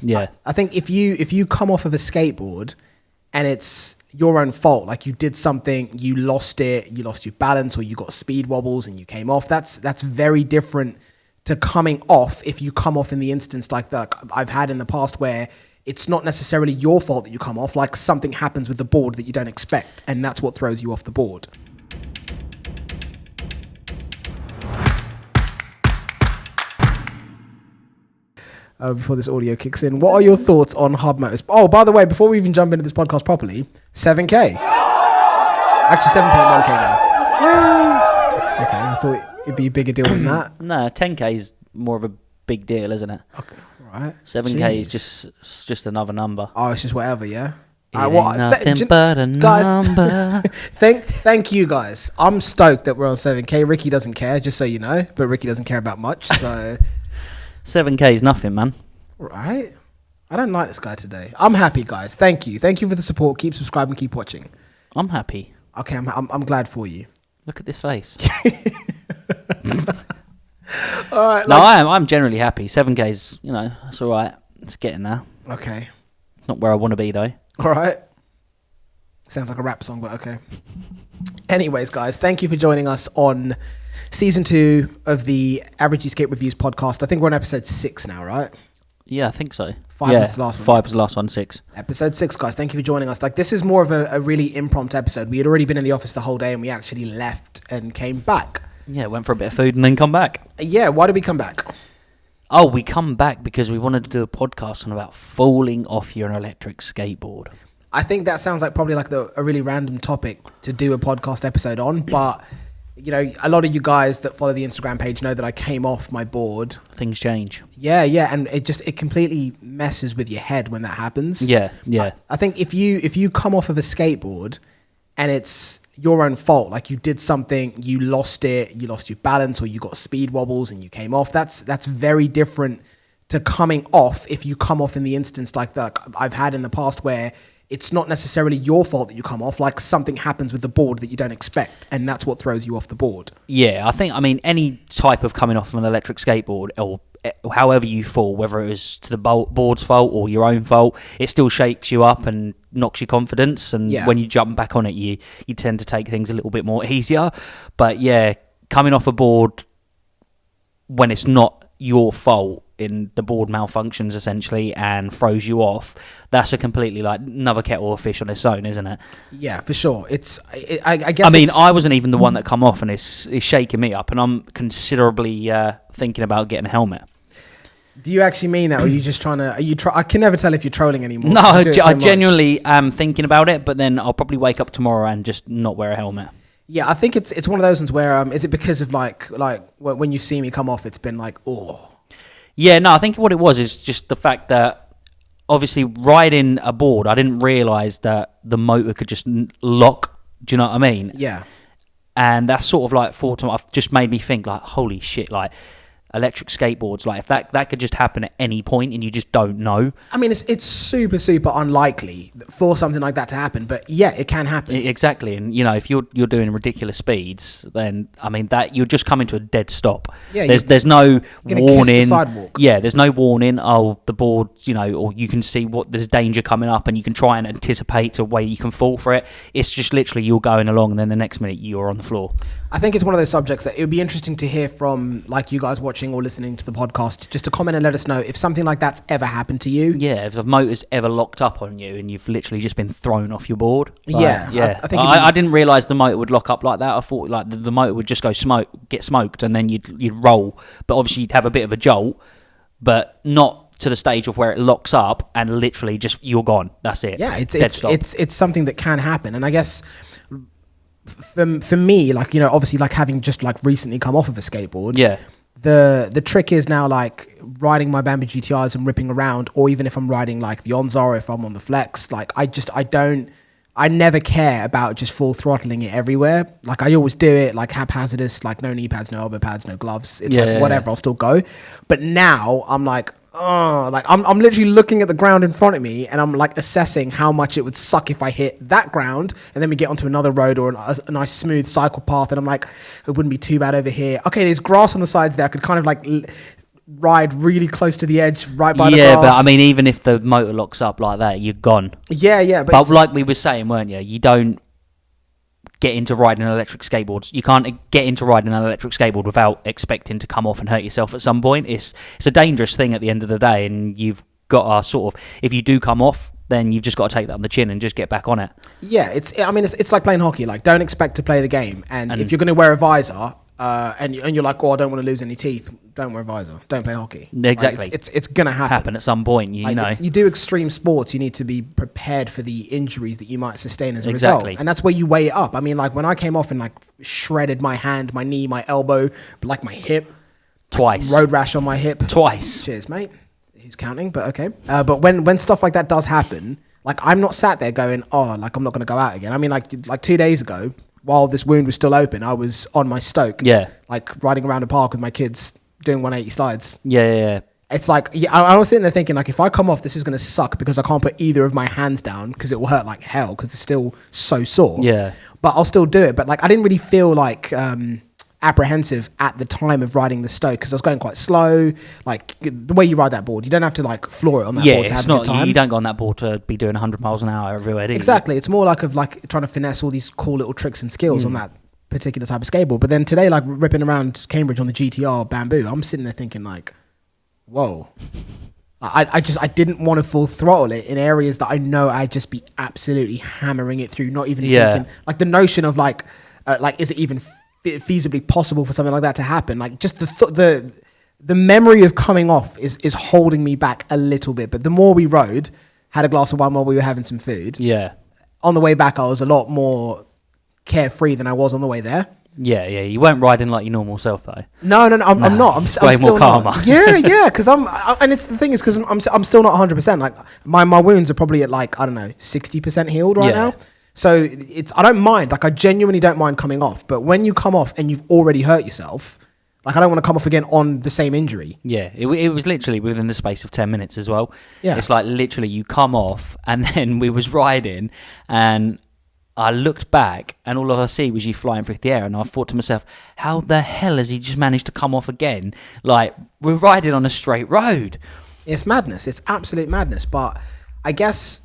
Yeah. I think if you come off of a skateboard and it's your own fault, like you did something, you lost your balance, or you got speed wobbles and you came off, that's very different to coming off. If you come off in the instance like that I've had in the past, where it's not necessarily your fault that you come off, like something happens with the board that you don't expect, and that's what throws you off the board. Before this audio kicks in, what are your thoughts on hub motors? Oh, by the way, before we even jump into this podcast properly, 7K. Actually, 7.1K now. Okay, I thought it'd be a bigger deal than that. No, 10K is more of a big deal, isn't it? Okay, right. 7K is just another number. Oh, it's just whatever, yeah? Nothing but a number. Thank you, guys. I'm stoked that we're on 7K. Ricky doesn't care, just so you know, but Ricky doesn't care about much, so... 7K is nothing, man. Right? I don't like this guy today. I'm happy, guys. Thank you. Thank you for the support. Keep subscribing, keep watching. I'm happy. Okay, I'm glad for you. Look at this face. All right. No, I'm generally happy. 7K's, it's all right. It's getting there. Okay. Not where I want to be, though. All right. Sounds like a rap song, but okay. Anyways, guys, thank you for joining us on Season 2 of the Average Skate Reviews podcast. I think we're on episode 6 now, right? Yeah, I think so. 5 was the last one. 5 was the last one, 6. Episode 6, guys. Thank you for joining us. Like, this is more of a really impromptu episode. We had already been in the office the whole day, and we actually left and came back. Yeah, went for a bit of food and then come back. Yeah, why did we come back? Oh, we come back because we wanted to do a podcast on about falling off your electric skateboard. I think that sounds like probably like a really random topic to do a podcast episode on, but... a lot of you guys that follow the Instagram page know that I came off my board. Things change. Yeah, and it completely messes with your head when that happens. Yeah. I think if you come off of a skateboard and it's your own fault, like you did something, you lost your balance, or you got speed wobbles and you came off, that's very different to coming off. If you come off in the instance like that I've had in the past, where it's not necessarily your fault that you come off, like something happens with the board that you don't expect, and that's what throws you off the board. Yeah, I mean, any type of coming off of an electric skateboard, or however you fall, whether it was to the board's fault or your own fault, it still shakes you up and knocks your confidence, and when you jump back on it, you tend to take things a little bit more easier. But yeah, coming off a board when it's not your fault, in the board malfunctions essentially and throws you off, that's a completely like another kettle of fish on its own, isn't it? Yeah, for sure. I guess. I mean, I wasn't even the one that come off, and it's shaking me up, and I'm considerably thinking about getting a helmet. Do you actually mean that, or are you just trying to? I can never tell if you're trolling anymore. No, I genuinely am thinking about it, but then I'll probably wake up tomorrow and just not wear a helmet. Yeah, I think it's one of those ones where is it because of like when you see me come off, it's been like, oh. Yeah, no, I think what it was is just the fact that obviously riding a board, I didn't realise that the motor could just lock. Do you know what I mean? Yeah. And that's sort of like just made me think like, holy shit, like electric skateboards, like if that could just happen at any point and you just don't know. I mean, it's super unlikely for something like that to happen, but yeah, it can happen. Exactly. And if you're doing ridiculous speeds, then I mean that you're just coming to a dead stop. Yeah, there's no warning. Kiss the sidewalk. Yeah, there's no warning. Oh, the board, or you can see there's danger coming up, and you can try and anticipate a way you can fall for it. It's just literally you're going along, and then the next minute you're on the floor. I think it's one of those subjects that it would be interesting to hear from, like, you guys watching or listening to the podcast, just to comment and let us know if something like that's ever happened to you. Yeah, if the motor's ever locked up on you and you've literally just been thrown off your board. Yeah. I didn't realise the motor would lock up like that. I thought like the motor would just get smoked, and then you'd roll. But obviously you'd have a bit of a jolt, but not to the stage of where it locks up and literally just you're gone. That's it. Yeah, it's something that can happen, and I guess. For me, like, obviously, like having just like recently come off of a skateboard, the trick is now like riding my Bambi GTRs and ripping around, or even if I'm riding like the Onza, or if I'm on the Flex, like I never care about just full throttling it everywhere. Like I always do it like haphazardous, like no knee pads, no elbow pads, no gloves. It's like whatever, I'll still go. But now I'm like, oh, like I'm literally looking at the ground in front of me, and I'm like assessing how much it would suck if I hit that ground, and then we get onto another road or a nice smooth cycle path, and I'm like, it wouldn't be too bad over here. Okay, there's grass on the sides there. I could kind of like ride really close to the edge, right by the grass. Yeah, but I mean, even if the motor locks up like that, you're gone. Yeah. But like we were saying, weren't you? You don't get into riding electric skateboards. You can't get into riding an electric skateboard without expecting to come off and hurt yourself at some point. It's a dangerous thing at the end of the day, and you've got to sort of, if you do come off, then you've just got to take that on the chin and just get back on it. Yeah, it's like playing hockey. Like, don't expect to play the game, and if you're going to wear a visor, and you're like, oh, I don't want to lose any teeth, don't wear a visor. Don't play hockey. Exactly. Like, it's going to happen at some point. You know, you do extreme sports, you need to be prepared for the injuries that you might sustain as a result, and that's where you weigh it up. I mean, like when I came off and like shredded my hand, my knee, my elbow, like my hip, twice, road rash on my hip, twice. Cheers, mate. Who's counting? But okay. But when stuff like that does happen, like I'm not sat there going, oh, like I'm not going to go out again. I mean, like 2 days ago, while this wound was still open, I was on my Stoke. Yeah. Like riding around the park with my kids doing 180 slides. Yeah. It's like, I was sitting there thinking, like, if I come off, this is going to suck because I can't put either of my hands down because it will hurt like hell because it's still so sore. Yeah. But I'll still do it. But like, I didn't really feel like apprehensive at the time of riding the Stoke because I was going quite slow. Like the way you ride that board, you don't have to like floor it on that board to have a good time. You don't go on that board to be doing 100 miles an hour everywhere, do you? Exactly. It's more like trying to finesse all these cool little tricks and skills on that particular type of skateboard. But then today, like ripping around Cambridge on the GTR Bamboo, I'm sitting there thinking like, whoa. I didn't want to full throttle it in areas that I know I'd just be absolutely hammering it through, not even thinking. Like the notion of like is it even feasibly possible for something like that to happen? Like just the memory of coming off is holding me back a little bit. But the more we rode, had a glass of wine while we were having some food. Yeah. On the way back, I was a lot more carefree than I was on the way there. Yeah. You weren't riding like your normal self though. No. I'm not. I'm still more calmer. not. Yeah. Because and it's the thing is because I'm still not 100%. Like my wounds are probably at like, I don't know, 60% healed right now. So I don't mind. Like I genuinely don't mind coming off. But when you come off and you've already hurt yourself, like I don't want to come off again on the same injury. Yeah, it was literally within the space of 10 minutes as well. Yeah. It's like literally you come off and then we was riding and I looked back and all I see was you flying through the air and I thought to myself, how the hell has he just managed to come off again? Like we're riding on a straight road. It's madness. It's absolute madness. But I guess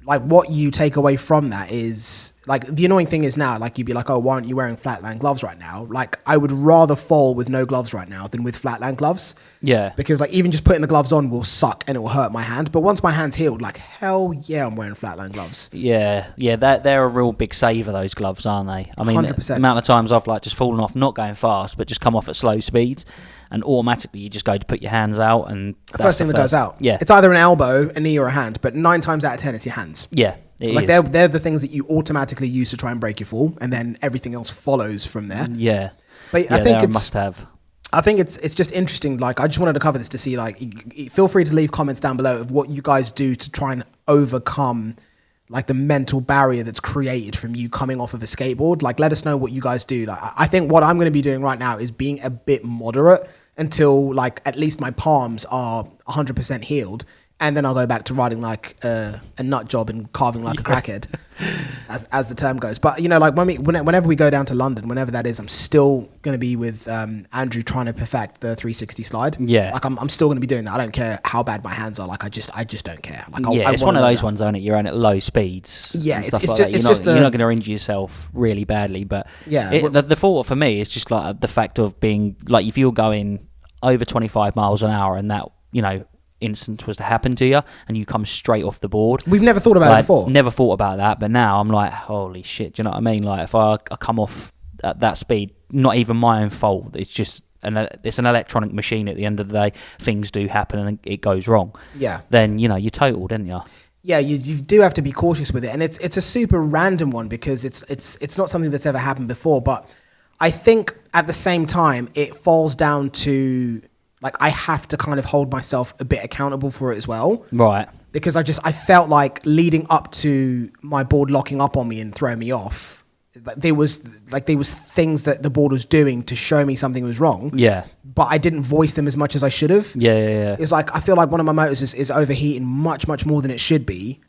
like what you take away from that is like the annoying thing is now like you'd be like, oh, why aren't you wearing flatland gloves right now? Like I would rather fall with no gloves right now than with flatland gloves. Yeah. Because like even just putting the gloves on will suck and it will hurt my hand. But once my hand's healed, like hell yeah, I'm wearing flatland gloves. Yeah. They're a real big saver, those gloves, aren't they? I mean, 100%. The amount of times I've like just fallen off, not going fast, but just come off at slow speeds. And automatically you just go to put your hands out and the first thing that goes out. Yeah. It's either an elbow, a knee or a hand, but 9 times out of 10 it's your hands. Yeah. Like they're the things that you automatically use to try and break your fall and then everything else follows from there. Yeah. But I think it's must have. I think it's just interesting. Like I just wanted to cover this to see like feel free to leave comments down below of what you guys do to try and overcome like the mental barrier that's created from you coming off of a skateboard. Like let us know what you guys do. Like I think what I'm going to be doing right now is being a bit moderate until like at least my palms are 100% healed. And then I'll go back to riding like a nut job and carving like a crackhead, as the term goes. But you know, like whenever we go down to London, whenever that is, I'm still going to be with Andrew trying to perfect the 360 slide. Yeah, like I'm still going to be doing that. I don't care how bad my hands are. Like I just don't care. Like it's one of those ones, isn't it? You're in at low speeds. Yeah, it's just you're not going to injure yourself really badly. But yeah, the thought for me is just like the fact of being like if you're going over 25 miles an hour and that instance was to happen to you and you come straight off the board. We've never thought about it before. Never thought about that, but now I'm like, holy shit, do you know what I mean? Like if I come off at that speed, not even my own fault. It's just it's an electronic machine at the end of the day. Things do happen and it goes wrong. Yeah. Then, you're totaled, didn't you? Yeah, you do have to be cautious with it. And it's a super random one because it's not something that's ever happened before. But I think at the same time, it falls down to like I have to kind of hold myself a bit accountable for it as well. Right. Because I felt like leading up to my board locking up on me and throwing me off, there was things that the board was doing to show me something was wrong. Yeah. But I didn't voice them as much as I should have. Yeah. It's like I feel like one of my motors is overheating much more than it should be.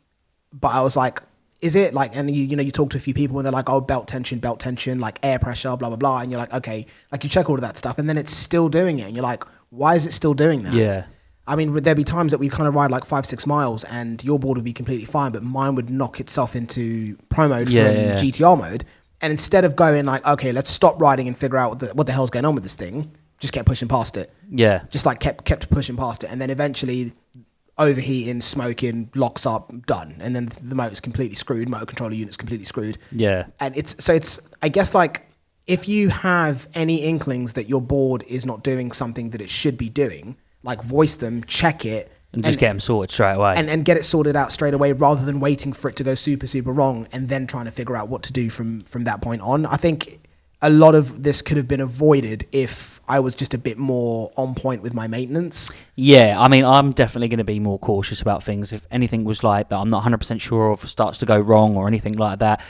But I was like, is it like, and you talk to a few people and they're like, oh, belt tension, like air pressure, blah, blah, blah. And you're like, okay, like you check all of that stuff and then it's still doing it. And you're like, why is it still doing that? Yeah. I mean, would there be times that we kind of ride like 5-6 miles and your board would be completely fine, but mine would knock itself into pro mode from GTR mode. And instead of going like, okay, let's stop riding and figure out what the hell's going on with this thing, just kept pushing past it. Yeah. Just like kept pushing past it. And then eventually overheating, smoking, locks up, done. And then the motor's completely screwed, motor controller unit's completely screwed. Yeah. And it's, I guess like, if you have any inklings that your board is not doing something that it should be doing, like voice them, check it. And just get them sorted straight away. And get it sorted out straight away rather than waiting for it to go super, super wrong and then trying to figure out what to do from that point on. I think a lot of this could have been avoided if I was just a bit more on point with my maintenance. Yeah, I mean, I'm definitely going to be more cautious about things. If anything was like that I'm not 100% sure of starts to go wrong or anything like that,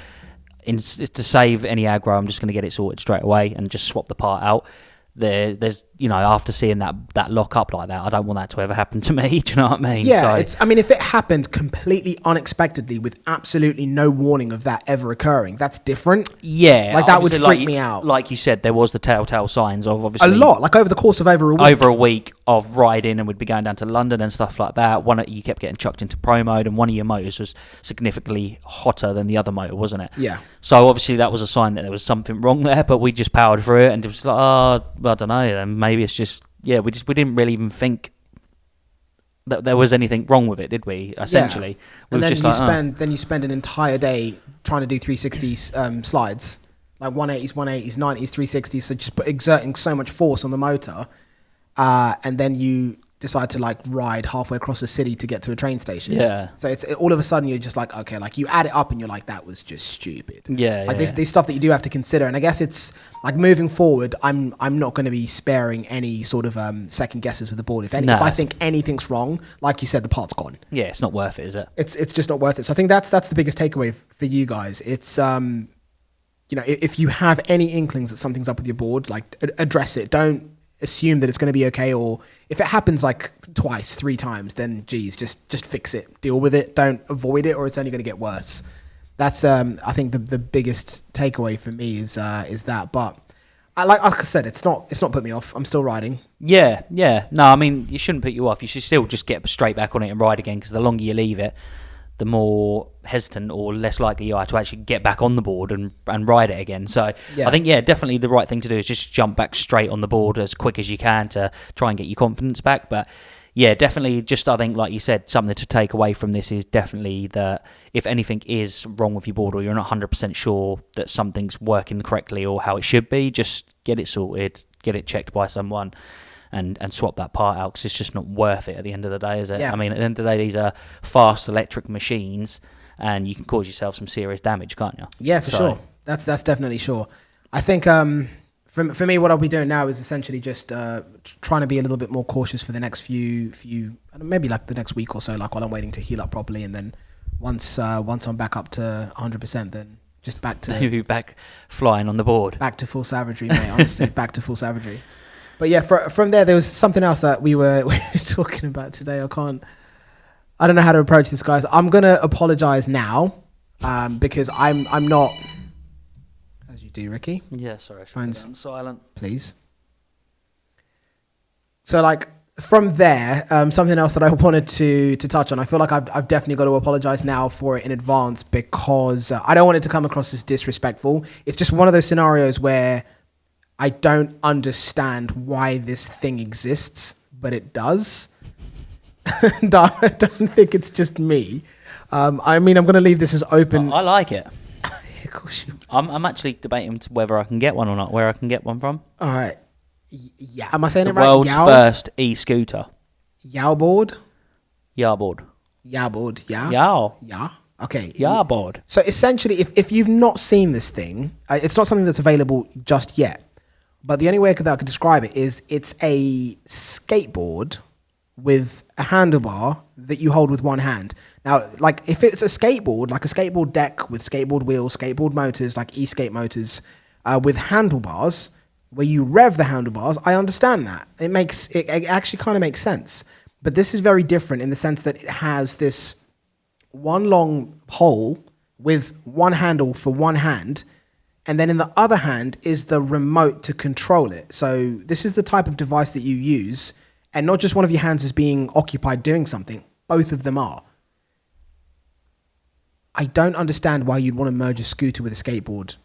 to save any aggro, I'm just going to get it sorted straight away and just swap the part out. There's after seeing that lock up like that, I don't want that to ever happen to me. Do you know what I mean? Yeah, if it happened completely unexpectedly with absolutely no warning of that ever occurring, that's different. Yeah, like that would freak me out. Like you said, there was the telltale signs of obviously a lot, like over the course of over a week of riding, and we'd be going down to London and stuff like that. You kept getting chucked into pro mode, and one of your motors was significantly hotter than the other motor, wasn't it? Yeah. So obviously that was a sign that there was something wrong there, but we just powered through it, and it was like, I don't know, then maybe it's just we didn't really even think that there was anything wrong with it, did we? Essentially, and then you spend an entire day trying to do 360 slides, like 180s, 90s, 360s, so just exerting so much force on the motor, and then you decide to like ride halfway across the city to get to a train station. Yeah. So it's all of a sudden you're just like, okay, like you add it up and you're like, that was just stupid. Yeah. Like there's stuff that you do have to consider, and I guess it's like moving forward, I'm not going to be sparing any sort of second guesses with the board. If I think anything's wrong, like you said, the part's gone. Yeah, it's not worth it, is it? It's just not worth it. So I think that's the biggest takeaway for you guys. It's if you have any inklings that something's up with your board, like address it. Don't assume that it's going to be okay, or if it happens like twice, 3 times, then geez, just fix it, deal with it, don't avoid it, or it's only going to get worse. That's I think the biggest takeaway for me is that. But like I said, it's not put me off. I'm still riding. Yeah. No, I mean, it shouldn't put you off. You should still just get straight back on it and ride again, because the longer you leave it, the more hesitant or less likely you are to actually get back on the board and ride it again. So I think, definitely the right thing to do is just jump back straight on the board as quick as you can to try and get your confidence back. But yeah, definitely just, I think, like you said, something to take away from this is definitely that if anything is wrong with your board or you're not 100% sure that something's working correctly or how it should be, just get it sorted, get it checked by someone, and swap that part out, because it's just not worth it at the end of the day, is it? Yeah. I mean, at the end of the day, these are fast electric machines, and you can cause yourself some serious damage, can't you? Yeah, for sure. That's definitely sure. I think for me, what I'll be doing now is essentially just trying to be a little bit more cautious for the next few maybe like the next week or so, like while I'm waiting to heal up properly, and then once I'm back up to 100%, then just back to maybe back flying on the board, back to full savagery, mate. Honestly, back to full savagery. But yeah, from there was something else that we were talking about today. I don't know how to approach this, guys. I'm gonna apologize now, because I'm not. As you do, Ricky. Yeah, sorry. Phone's on silent, please. So like from there, something else that I wanted to touch on. I feel like I've definitely got to apologize now for it in advance, because I don't want it to come across as disrespectful. It's just one of those scenarios where I don't understand why this thing exists, but it does. And I don't think it's just me. I mean, I'm going to leave this as open. I like it. Of course you. I'm actually debating whether I can get one or not. Where I can get one from? All right. Yeah, am I saying the it right? World's first e-scooter. Yowboard. Yowboard. Yowboard. Yeah. Yeah. Okay. Yowboard. So essentially, if you've not seen this thing, it's not something that's available just yet. But the only way that I could describe it is it's a skateboard with a handlebar that you hold with one hand. Now, like if it's a skateboard, like a skateboard deck with skateboard wheels, skateboard motors, like Eskate motors, with handlebars, where you rev the handlebars, I understand that. It actually kind of makes sense. But this is very different in the sense that it has this one long hole with one handle for one hand, And then in the other hand is the remote to control it. So this is the type of device that you use, and not just one of your hands is being occupied doing something. Both of them are. I don't understand why you'd want to merge a scooter with a skateboard.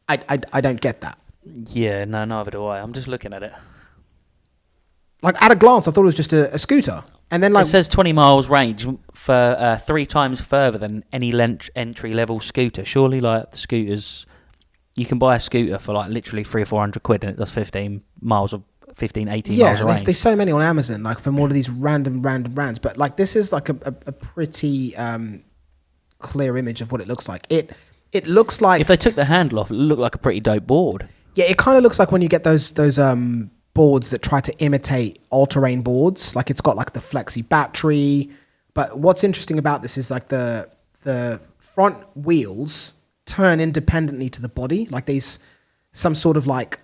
I don't get that. Yeah, no, neither do I. I'm just looking at it. Like, at a glance, I thought it was just a scooter. And then, like, it says 20 miles range for 3 times further than any entry-level scooter. Surely, like, the scooters... You can buy a scooter for, like, literally 300 or 400 quid and it does 15, 18 miles of range. Yeah, there's so many on Amazon, like, from all of these random brands. But, like, this is, like, a pretty clear image of what it looks like. It looks like... If they took the handle off, it looked like a pretty dope board. Yeah, it kind of looks like when you get those boards that try to imitate all-terrain boards. Like, it's got, like, the flexi battery. But what's interesting about this is, like, the front wheels turn independently to the body. Like, there's some sort of, like,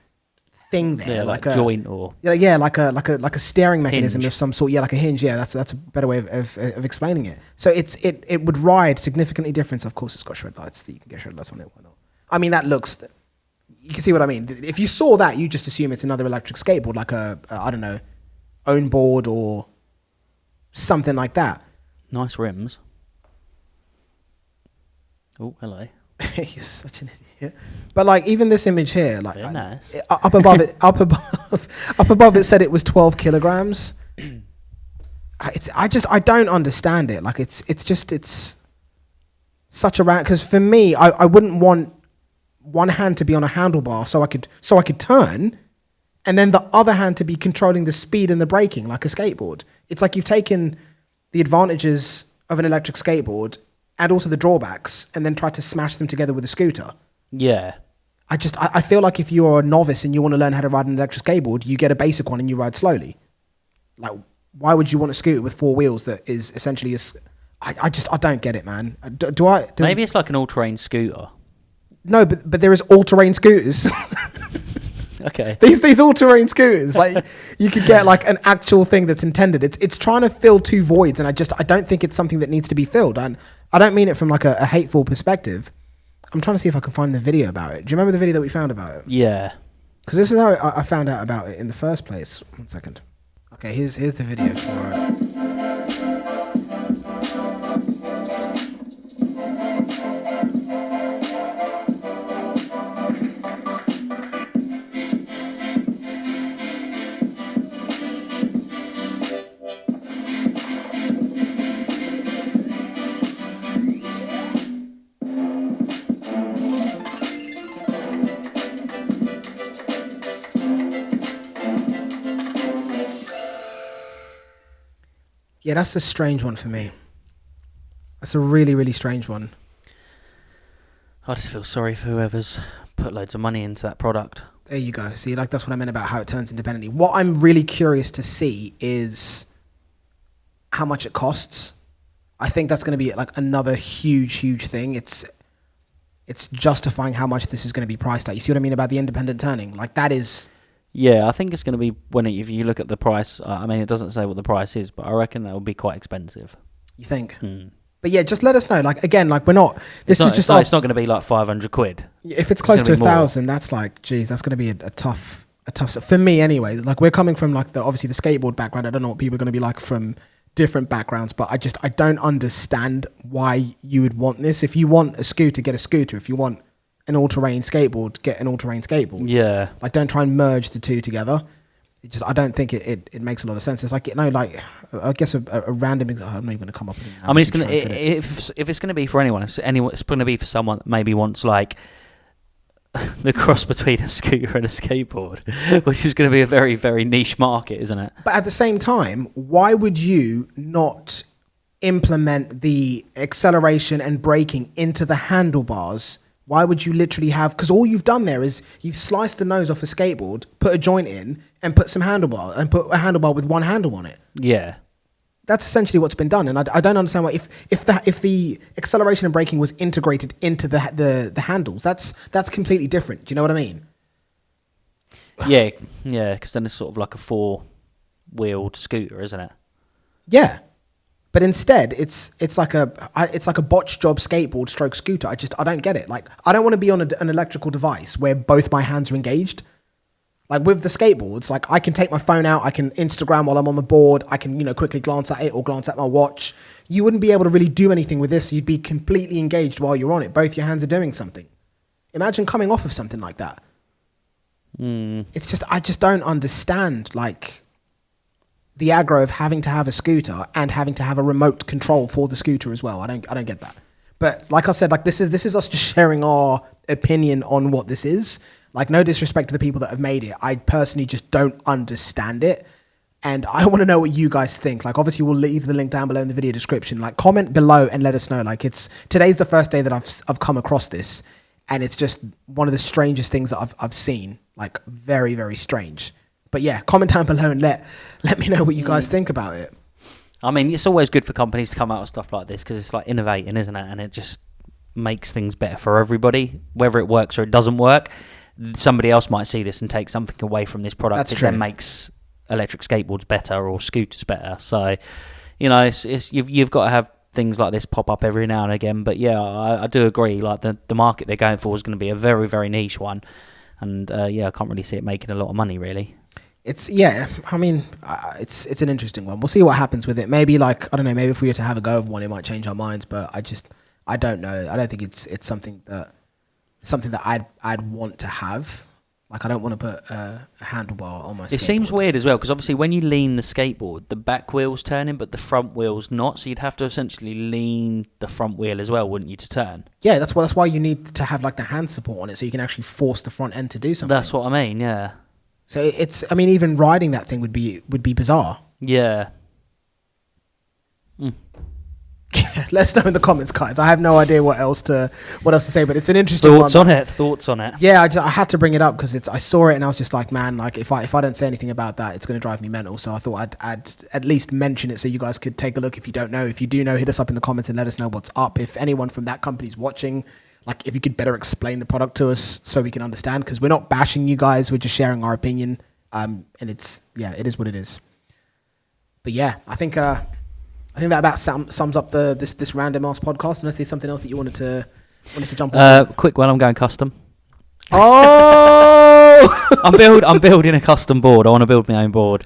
thing there. Yeah, like a joint or... Yeah, like a steering mechanism hinge of some sort. Yeah, like a hinge. Yeah, that's a better way of explaining it. So it would ride significantly different. Of course, it's got shed lights. You can get shed lights on it. Why not? I mean, that looks... You can see what I mean. If you saw that, you just assume it's another electric skateboard, like I don't know, own board or something like that. Nice rims. Oh, hello. You're such an idiot. But like, even this image here, like, nice. up above it said it was 12 kilograms. I don't understand it. Like, it's such a because for me, I wouldn't want one hand to be on a handlebar so I could turn, and then the other hand to be controlling the speed and the braking like a skateboard. It's like you've taken the advantages of an electric skateboard and also the drawbacks and then tried to smash them together with a scooter. Yeah. I feel like if you're a novice and you want to learn how to ride an electric skateboard, you get a basic one and you ride slowly. Like, why would you want a scooter with 4 wheels that is essentially I don't get it, man. Maybe it's like an all-terrain scooter. No, but there is all-terrain scooters. Okay. These all-terrain scooters, like, you could get like an actual thing that's intended. It's trying to fill 2 voids, and I don't think it's something that needs to be filled. And I don't mean it from like a hateful perspective. I'm trying to see if I can find the video about it. Do you remember the video that we found about it? Yeah. Because this is how I found out about it in the first place. 1 second. Okay, here's the video for it. Yeah, that's a strange one for me. That's a really, really strange one. I just feel sorry for whoever's put loads of money into that product. There you go. See, like, that's what I meant about how it turns independently. What I'm really curious to see is how much it costs. I think that's going to be like another huge thing. It's justifying how much this is going to be priced at. You see what I mean about the independent turning? Like, that is... Yeah, I think it's going to be if you look at the price. I mean, it doesn't say what the price is, but I reckon that will be quite expensive. You think? But yeah, just let us know. Like, again, like, we're not. It's not going to be like 500 quid. If it's close to 1,000, that's like, geez, that's going to be a tough for me anyway. Like, we're coming from like obviously the skateboard background. I don't know what people are going to be like from different backgrounds, but I don't understand why you would want this. If you want a scooter, get a scooter. If you want an all-terrain skateboard, get an all-terrain skateboard. Yeah. Like, don't try and merge the two together. I don't think it makes a lot of sense. It's like, you know, like, I guess a random... I'm not even going to come up with it. I mean, it's going to... If it's going to be for anyone, it's going to be for someone that maybe wants, like, the cross between a scooter and a skateboard, which is going to be a very, very niche market, isn't it? But at the same time, why would you not implement the acceleration and braking into the handlebars? Why would you literally have... Because all you've done there is you've sliced the nose off a skateboard, put a joint in, and put some handlebar, and put a handlebar with one handle on it. Yeah. That's essentially what's been done. And I don't understand why... If the acceleration and braking was integrated into the handles, that's completely different. Do you know what I mean? Yeah, because then it's sort of like a 4-wheeled scooter, isn't it? Yeah. But instead, it's like a botch job skateboard stroke scooter. I don't get it. Like, I don't want to be on an electrical device where both my hands are engaged. Like with the skateboards, like I can take my phone out, I can Instagram while I'm on the board, I can, quickly glance at it or glance at my watch. You wouldn't be able to really do anything with this. You'd be completely engaged while you're on it. Both your hands are doing something. Imagine coming off of something like that. It's just, I just don't understand, like, the aggro of having to have a scooter and having to have a remote control for the scooter as well. I don't get that. But like I said, like this is us just sharing our opinion on what this is. Like, no disrespect to the people that have made it. I personally just don't understand it. And I want to know what you guys think. Like, obviously, we'll leave the link down below in the video description. Like, comment below and let us know. Like, today's the first day that I've come across this. And it's just one of the strangest things that I've seen. Like, very, very strange. But yeah, comment down below and let me know what you guys think about it. I mean, it's always good for companies to come out with stuff like this because it's like innovating, isn't it? And it just makes things better for everybody, whether it works or it doesn't work. Somebody else might see this and take something away from this product. That's true. Then makes electric skateboards better or scooters better. So, you've got to have things like this pop up every now and again. But yeah, I do agree. Like the market they're going for is going to be a very, very niche one. And I can't really see it making a lot of money, really. It's an interesting one. We'll see what happens with it. Maybe maybe if we were to have a go of one, it might change our minds. But I don't know. I don't think it's something that I'd want to have. Like, I don't want to put a handlebar on my skateboard. It seems weird as well, because obviously when you lean the skateboard, the back wheel's turning, but the front wheel's not. So you'd have to essentially lean the front wheel as well, wouldn't you, to turn? Yeah, that's why you need to have like the hand support on it, so you can actually force the front end to do something. That's what I mean, yeah. So even riding that thing would be bizarre. Yeah. Let us know in the comments, guys. I have no idea what else to say, but it's an interesting Thoughts on it. Yeah, I had to bring it up because I saw it and I was just like, man, like if I don't say anything about that, it's going to drive me mental. So I thought I'd at least mention it so you guys could take a look. If you don't know, if you do know, hit us up in the comments and let us know what's up. If anyone from that company's watching, like if you could better explain the product to us so we can understand, because we're not bashing you guys, we're just sharing our opinion. And it is what it is. But yeah, I think that about sums up this random ass podcast. Unless there's something else that you wanted to jump on. Quick one, I'm going custom. Oh, I'm building a custom board. I want to build my own board.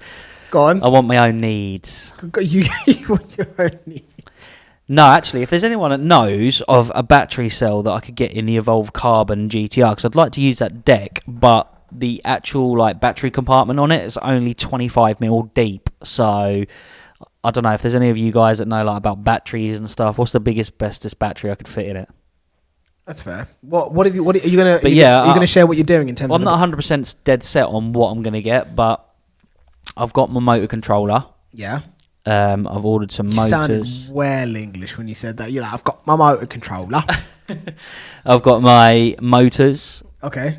Go on. I want my own needs. You want your own needs. No, actually, if there's anyone that knows of a battery cell that I could get in the Evolve Carbon GTR, because I'd like to use that deck, but the actual like battery compartment on it is only 25mm deep. So I don't know if there's any of you guys that know like about batteries and stuff. What's the bestest battery I could fit in it? That's fair. What are you gonna share what you're doing in terms of? I'm not 100% dead set on what I'm gonna get, but I've got my motor controller. Yeah. I've ordered some motors. You sounded well English when you said that. I've got my motor controller. I've got my motors. Okay.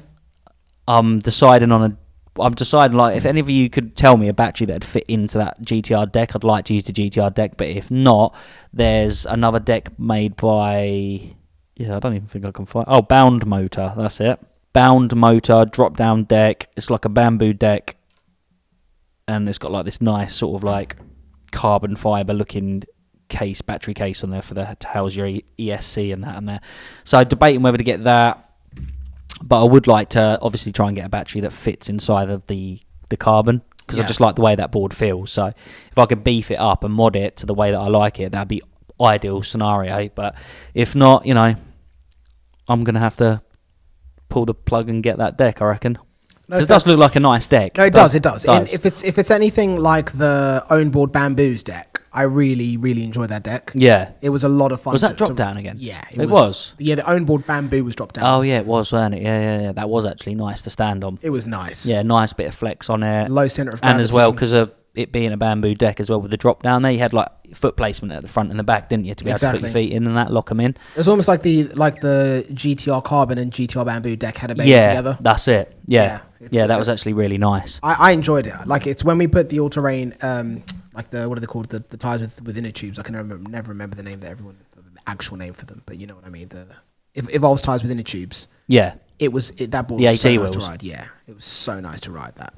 I'm deciding like if any of you could tell me a battery that'd fit into that GTR deck, I'd like to use the GTR deck. But if not, there's another deck made by I don't even think I can find. Oh, Bound Motor. That's it. Bound Motor drop down deck. It's like a bamboo deck, and it's got like this nice sort of like carbon fiber looking battery case on there to house your ESC and that and there. So I'm debating whether to get that. But I would like to obviously try and get a battery that fits inside of the carbon, because I just like the way that board feels. So if I could beef it up and mod it to the way that I like it, that'd be ideal scenario. But if not, I'm going to have to pull the plug and get that deck, I reckon. No, it does look like a nice deck. No, it does. And if it's anything like the Ownboard Bamboos deck, I really, really enjoyed that deck. Yeah. It was a lot of fun. Was that drop down again? Yeah. It was? Yeah, the Ownboard Bamboo was dropped down. Oh, yeah, it was, wasn't it? Yeah. That was actually nice to stand on. It was nice. Yeah, nice bit of flex on it. Low centre of gravity. And as well, because of it being a bamboo deck as well, with the drop down there, you had like foot placement at the front and the back, didn't you, to be able to put your feet in and that, lock them in. It was almost like the GTR Carbon and GTR Bamboo deck had a baby together. That's it. Yeah, that was actually really nice. I enjoyed it. Like, it's when we put the all-terrain, like what are they called? The tires with inner tubes. I can never remember the actual name for them, but you know what I mean. The Evolves tires with inner tubes. Yeah. That board was so nice to ride. Yeah, it was so nice to ride that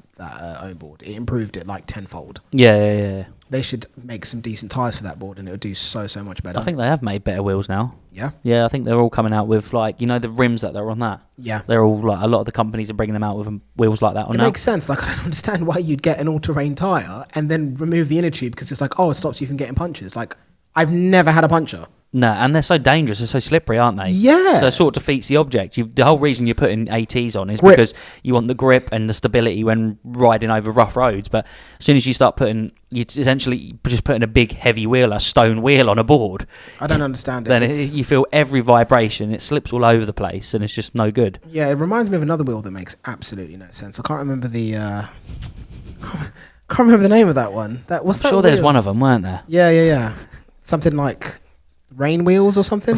own board. It improved it like tenfold. Yeah. They should make some decent tyres for that board, and it would do so much better. I think they have made better wheels now. Yeah? Yeah, I think they're all coming out with, like, you know, the rims that they're on that? Yeah. They're all, like, a lot of the companies are bringing them out with wheels like that on now. It makes sense. Like, I don't understand why you'd get an all-terrain tyre and then remove the inner tube, because it's like, oh, it stops you from getting punches. Like, I've never had a puncture. No, and they're so dangerous, they're so slippery, aren't they? Yeah. So it sort of defeats the object. The whole reason you're putting ATs on is because you want the grip and the stability when riding over rough roads. But as soon as you start putting, you're essentially just putting a big heavy wheel, a stone wheel on a board. I don't understand it. Then you feel every vibration, it slips all over the place, and it's just no good. Yeah, it reminds me of another wheel that makes absolutely no sense. I can't remember the... can't remember the name of that one. I'm sure there's one of them, weren't there? Yeah. Something like... rain wheels or something?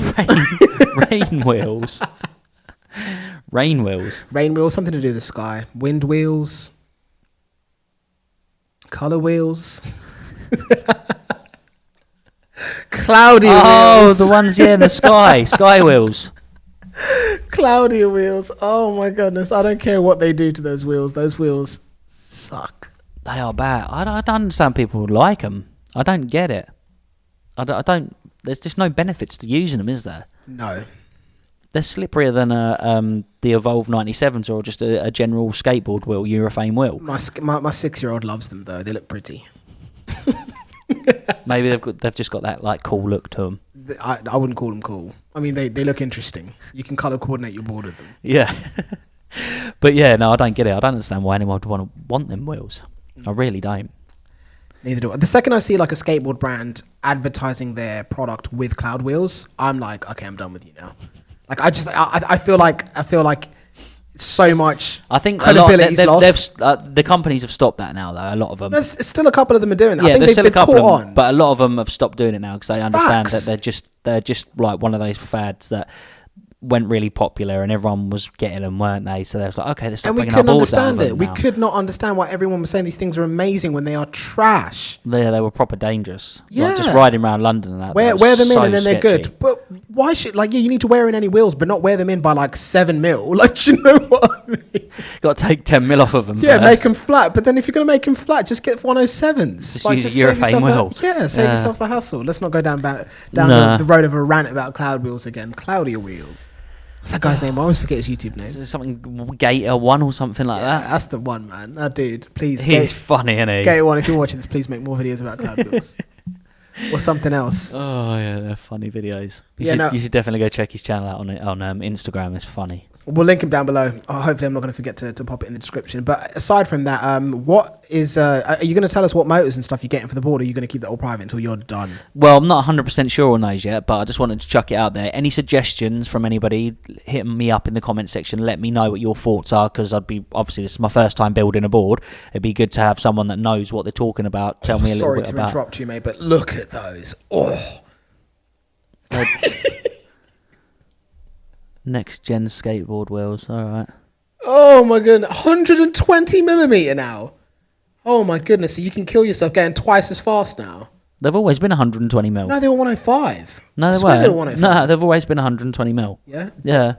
Rain wheels. Rain wheels. Rain wheels, something to do with the sky. Wind wheels. Colour wheels. Cloudy wheels. Oh, the ones, in the sky. Sky wheels. Cloudy wheels. Oh my goodness. I don't care what they do to those wheels. Those wheels suck. They are bad. I don't understand people who like them. I don't get it. I don't. There's just no benefits to using them, is there? No. They're slipperier than the Evolve 97s or just a general skateboard wheel, urethane wheel. My 6-year-old loves them though. They look pretty. Maybe they've just got that like cool look to them. I wouldn't call them cool. I mean, they look interesting. You can colour coordinate your board with them. Yeah. But yeah, no, I don't get it. I don't understand why anyone would want them wheels. I really don't. Neither do I. The second I see like a skateboard brand advertising their product with cloud wheels, I'm like, okay, I'm done with you now. Like I feel like so much. I think credibility's lost. The companies have stopped that now, though. A lot of them. There's still a couple of them are doing that. Yeah, I think there's still a couple of them, on. but a lot of them have stopped doing it now because they understand Facts. that they're just like one of those fads that went really popular and everyone was getting them, weren't they? So they was like, okay, let's stop bringing our boards out of them We now. could not understand why everyone was saying these things are amazing when they are trash. They were proper dangerous. Yeah. Like just riding around London and that. Wear them so in and then sketchy. they're good. But why should, like, yeah, you need to wear in any wheels, but not wear them in by like 7 mil. Like, you know what I mean? Got to take 10 mil off of them. Yeah, first. make them flat. But then if you're going to make them flat, just get 107s. Just use a urethane wheel. Save yourself the hassle. Let's not go down the road of a rant about cloud wheels again. Cloudier wheels. What's that guy's name? I always forget his YouTube name. Is it something Gator 1 or something like that? That's the one, man. That dude, please. He's funny, isn't he? Gator 1, if you're watching this, please make more videos about cloud wheels. Or something else. Oh, yeah, they're funny videos. You should definitely go check his channel out on Instagram. It's funny. We'll link him down below. Hopefully I'm not going to forget to pop it in the description. But aside from that, what is... are you going to tell us what motors and stuff you're getting for the board, or are you going to keep that all private until you're done? Well, I'm not 100% sure on those yet, but I just wanted to chuck it out there. Any suggestions from anybody, hit me up in the comment section. Let me know what your thoughts are, because obviously this is my first time building a board. It'd be good to have someone that knows what they're talking about. Tell me a little bit about... Sorry to interrupt you, mate, but look at those. Oh. Next gen skateboard wheels, alright. Oh my goodness, 120 millimeter now. Oh my goodness, so you can kill yourself getting twice as fast now. They've always been 120 mil. No, they were 105. No, they weren't. No, they've always been 120 mil. Yeah? Yeah.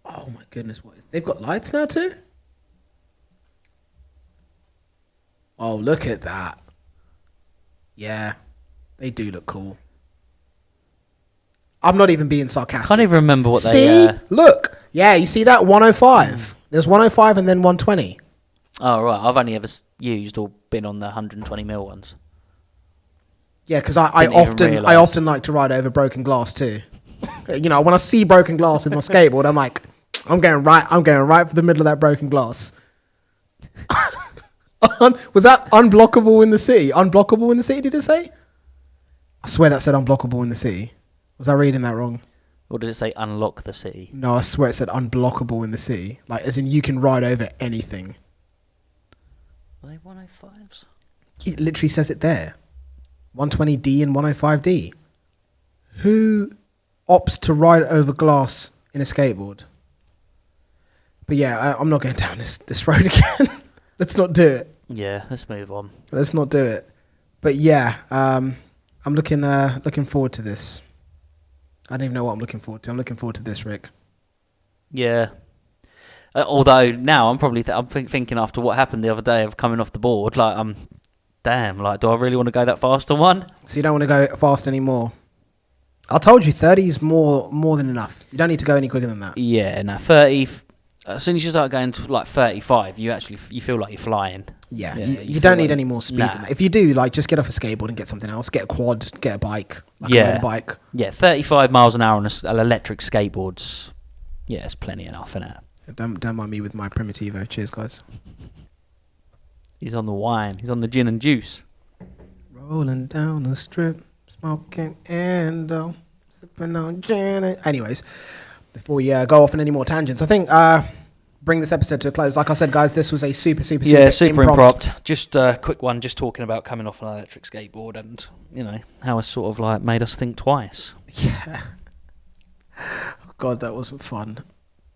Oh my goodness, they've got lights now too? Oh, look at that. Yeah, they do look cool. I'm not even being sarcastic. Can't even remember what they... See? Look. Yeah, you see that? 105. There's 105 and then 120. Oh, right. I've only ever used or been on the 120 mil ones. Yeah, because I often like to ride over broken glass too. You know, when I see broken glass with my skateboard, I'm like, I'm going right for the middle of that broken glass. Was that unblockable in the city? Unblockable in the city, did it say? I swear that said unblockable in the city. Was I reading that wrong? Or did it say unlock the city? No, I swear it said unblockable in the city. Like, as in you can ride over anything. Are they 105s? It literally says it there. 120D and 105D. Who opts to ride over glass in a skateboard? But yeah, I'm not going down this road again. Let's not do it. Yeah, let's move on. Let's not do it. But yeah, I'm looking forward to this. I don't even know what I'm looking forward to. I'm looking forward to this, Rick. Yeah. Although now I'm probably I'm thinking after what happened the other day of coming off the board, like I'm Damn, like, do I really want to go that fast on one? So you don't want to go fast anymore? I told you 30 is more than enough. You don't need to go any quicker than that. Yeah, no, 30. As soon as you start going to like 35, you feel like you're flying. Yeah, you don't need any more speed than that. If you do, like, just get off a skateboard and get something else. Get a quad, get a bike, like a motorbike. Yeah, 35 miles an hour on an electric skateboard's, yeah, it's plenty enough, isn't it? Don't mind me with my Primitivo. Cheers, guys. He's on the wine. He's on the gin and juice. Rolling down the strip, smoking and sipping on gin. Anyways, before we go off on any more tangents, I think bring this episode to a close. Like I said, guys, this was a super impromptu. Just a quick one, just talking about coming off an electric skateboard and, you know, how it's sort of like made us think twice. Yeah. Oh, God, that wasn't fun.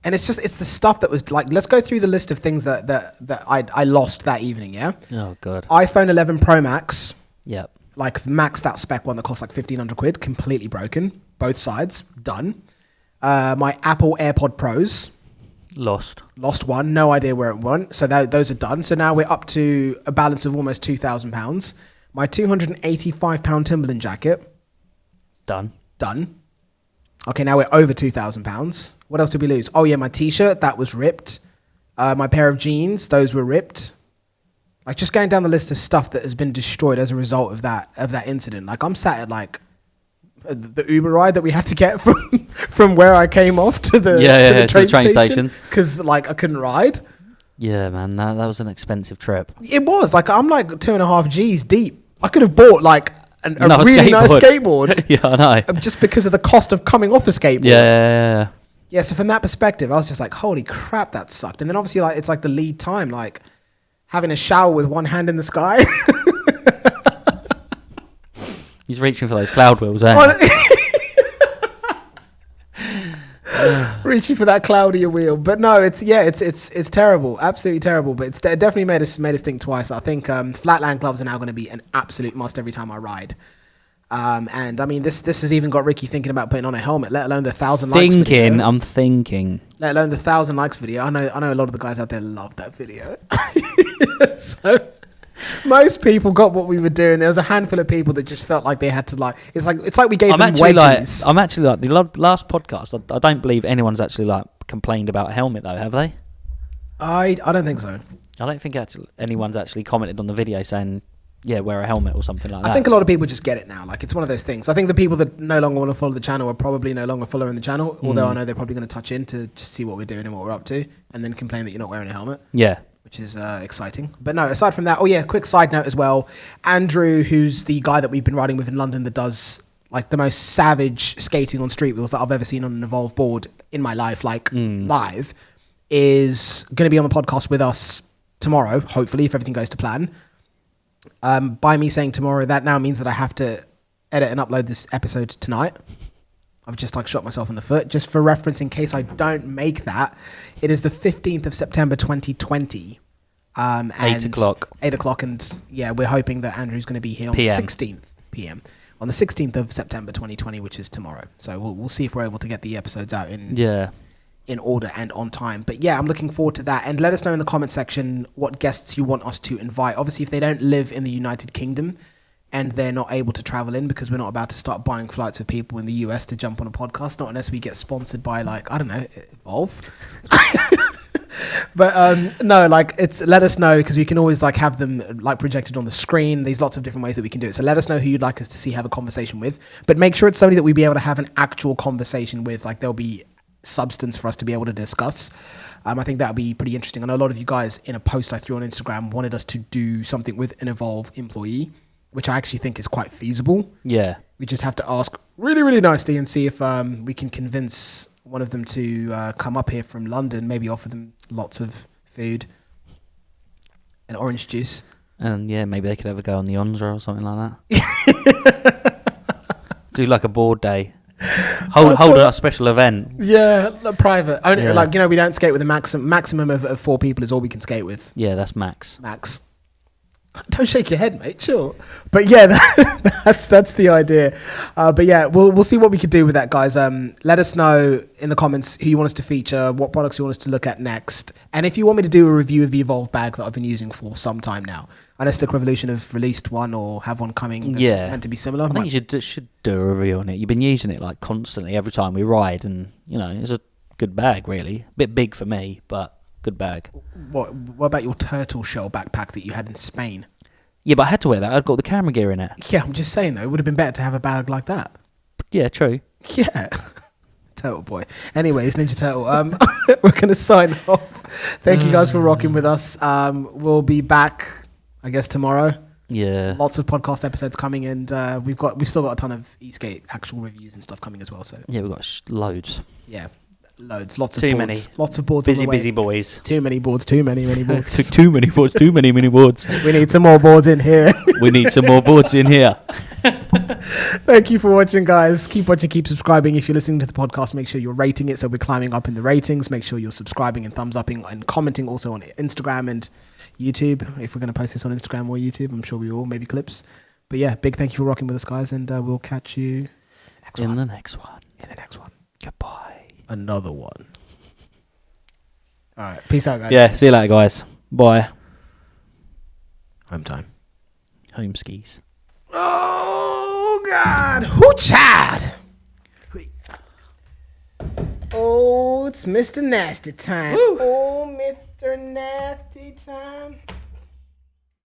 And it's the stuff that was like, let's go through the list of things that I lost that evening, yeah? Oh, God. iPhone 11 Pro Max. Yep. Like maxed out spec one that cost like 1,500 quid, completely broken. Both sides, done. My Apple AirPod Pros. Lost one, no idea where it went. So those are done. So now we're up to a balance of almost £2,000. My £285 Timberland jacket. Done. Okay, now we're over £2,000. What else did we lose? Oh yeah, my t-shirt, that was ripped. My pair of jeans, those were ripped. Like, just going down the list of stuff that has been destroyed as a result of that incident. Like, I'm sat at like the Uber ride that we had to get from where I came off to the train station because like I couldn't ride. Yeah, man, that was an expensive trip. It was like, I'm like 2.5 G's deep. I could have bought like a really nice skateboard. Yeah, I know. Just because of the cost of coming off a skateboard. Yeah. Yeah, so from that perspective, I was just like, holy crap, that sucked. And then obviously, like, it's like the lead time, like having a shower with one hand in the sky. He's reaching for those cloud wheels, eh? Reaching for that cloudier wheel. But no, it's terrible, absolutely terrible. But it's definitely made us think twice. I think flatland gloves are now going to be an absolute must every time I ride. And I mean, this has even got Ricky thinking about putting on a helmet, let alone the 1,000 likes video. I'm thinking. Let alone the 1,000 likes video. I know a lot of the guys out there love that video. So most people got what we were doing. There was a handful of people that just felt like they had to like. It's like we gave them wedges. I'm actually like the last podcast. I don't believe anyone's actually like complained about a helmet though, have they? I don't think so. I don't think anyone's actually commented on the video saying, yeah, wear a helmet or something like that. I think a lot of people just get it now. Like, it's one of those things. I think the people that no longer want to follow the channel are probably no longer following the channel, although I know they're probably going to touch in to just see what we're doing and what we're up to, and then complain that you're not wearing a helmet. Yeah. Which is exciting. But no, aside from that, quick side note as well. Andrew, who's the guy that we've been riding with in London that does like the most savage skating on street wheels that I've ever seen on an Evolve board in my life, like live, is going to be on the podcast with us tomorrow, hopefully, if everything goes to plan. By me saying tomorrow, that now means that I have to edit and upload this episode tonight. I've just like shot myself in the foot. Just for reference, in case I don't make that, it is the 15th of September 2020. 8 o'clock. 8 o'clock, and yeah, we're hoping that Andrew's going to be here on the 16th PM. On the 16th of September 2020, which is tomorrow. So we'll see if we're able to get the episodes out in order and on time. But yeah, I'm looking forward to that. And let us know in the comment section what guests you want us to invite. Obviously, if they don't live in the United Kingdom and they're not able to travel in, because we're not about to start buying flights for people in the US to jump on a podcast, not unless we get sponsored by, like, I don't know, Evolve. But no, like, let us know, because we can always like have them like projected on the screen. There's lots of different ways that we can do it. So let us know who you'd like us to see have a conversation with. But make sure it's somebody that we'd be able to have an actual conversation with. Like, there'll be substance for us to be able to discuss. I think that would be pretty interesting. I know a lot of you guys in a post I threw on Instagram wanted us to do something with an Evolve employee, which I actually think is quite feasible. Yeah. We just have to ask really, really nicely and see if we can convince one of them to come up here from London, maybe offer them lots of food and orange juice. And yeah, maybe they could have a go on the Onza or something like that. Do like a board day. Hold a special event. Yeah, private. Only, like, you know, we don't skate with a maximum of 4 people is all we can skate with. Yeah, that's max. Don't shake your head, mate. Sure, but yeah, that's the idea. But yeah, we'll see what we could do with that, guys. Let us know in the comments who you want us to feature, what products you want us to look at next, and if you want me to do a review of the Evolve bag that I've been using for some time now. Unless Slick Revolution have released one or have one coming that's meant to be similar. I think you should do a review on it. You've been using it like constantly every time we ride, and it's a good bag, really. A bit big for me, but good bag. What about your turtle shell backpack that you had in Spain? Yeah, but I had to wear that. I'd got the camera gear in it. Yeah, I'm just saying though, it would have been better to have a bag like that. Yeah, true. Yeah. Turtle boy. Anyways, Ninja Turtle. We're gonna sign off. Thank you guys for rocking with us. We'll be back, I guess, tomorrow. Yeah. Lots of podcast episodes coming, and we've still got a ton of Eskate actual reviews and stuff coming as well. So yeah, we've got loads. Yeah, loads. Lots of too boards. many. Lots of boards. Busy boys. Too many boards. Too many boards. Too many boards. Too many boards. We need some more boards in here. We need some more boards in here. Thank you for watching, guys. Keep watching, keep subscribing. If you're listening to the podcast, make sure you're rating it so we're climbing up in the ratings. Make sure you're subscribing and thumbs upping and commenting also on Instagram and YouTube. If we're going to post this on Instagram or YouTube, I'm sure we will, maybe clips. But yeah, big thank you for rocking with us, guys, and we'll catch you in the next one. Goodbye. Another one. All right, peace out, guys. Yeah, see you later, guys. Bye. Home time. Home skis. Oh, God. Who Chad? Oh, it's Mr. Nasty time. Woo. Oh, Mr. Nasty time.